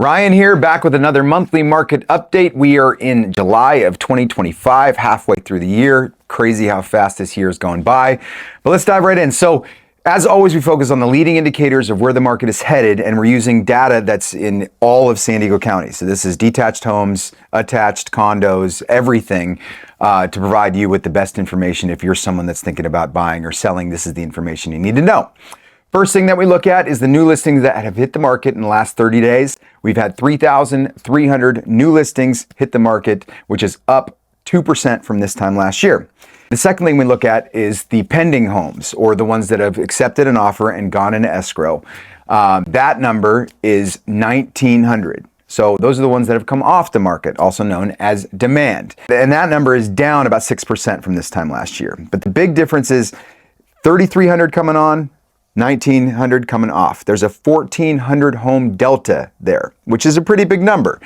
Ryan here, back with another monthly market update. We are in July of 2025, halfway through the year. Crazy how fast this year is going by. But let's dive right in. So, as always, we focus on the leading indicators of where the market is headed, and we're using data that's in all of San Diego County. So this is detached homes, attached condos, everything, to provide you with the best information. If you're someone that's thinking about buying or selling, this is the information you need to know. First thing that we look at is the new listings that have hit the market in the last 30 days. We've had 3,300 new listings hit the market, which is up 2% from this time last year. The second thing we look at is the pending homes, or the ones that have accepted an offer and gone into escrow. That number is 1,900. So those are the ones that have come off the market, also known as demand. And that number is down about 6% from this time last year. But the big difference is 3,300 coming on, 1,900 coming off. There's a 1,400 home delta there, which is a pretty big number.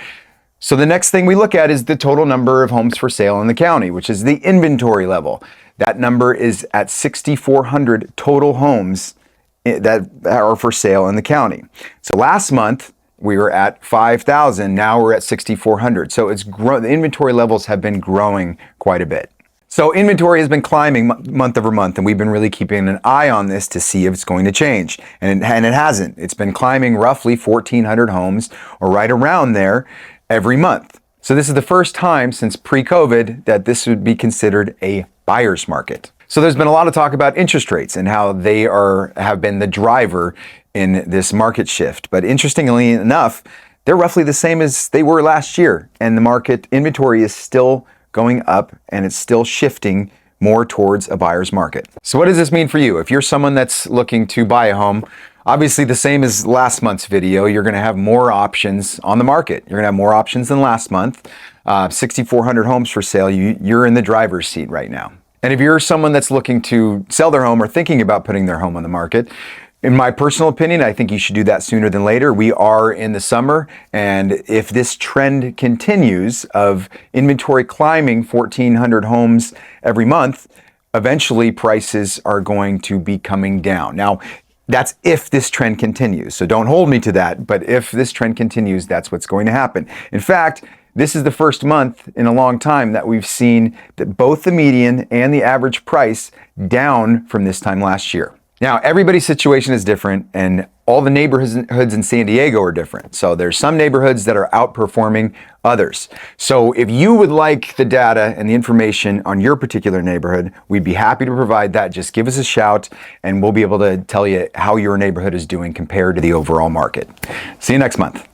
So the next thing we look at is the total number of homes for sale in the county, which is the inventory level. That number is at 6,400 total homes that are for sale in the county. So last month we were at 5,000. Now we're at 6,400. So the inventory levels have been growing quite a bit. So inventory has been climbing month over month, and we've been really keeping an eye on this to see if it's going to change. And it hasn't. It's been climbing roughly 1,400 homes, or right around there, every month. So this is the first time since pre-COVID that this would be considered a buyer's market. So there's been a lot of talk about interest rates and how they have been the driver in this market shift. But interestingly enough, they're roughly the same as they were last year, and the market inventory is still going up, and it's still shifting more towards a buyer's market. So what does this mean for you? If you're someone that's looking to buy a home, obviously the same as last month's video, you're gonna have more options on the market. You're gonna have more options than last month. 6,400 homes for sale, you're in the driver's seat right now. And if you're someone that's looking to sell their home or thinking about putting their home on the market, in my personal opinion, I think you should do that sooner than later. We are in the summer, and if this trend continues of inventory climbing 1,400 homes every month, eventually prices are going to be coming down. Now, that's if this trend continues, so don't hold me to that, but if this trend continues, that's what's going to happen. In fact, this is the first month in a long time that we've seen that both the median and the average price down from this time last year. Now, everybody's situation is different, and all the neighborhoods in San Diego are different. So there's some neighborhoods that are outperforming others. So if you would like the data and the information on your particular neighborhood, we'd be happy to provide that. Just give us a shout, and we'll be able to tell you how your neighborhood is doing compared to the overall market. See you next month.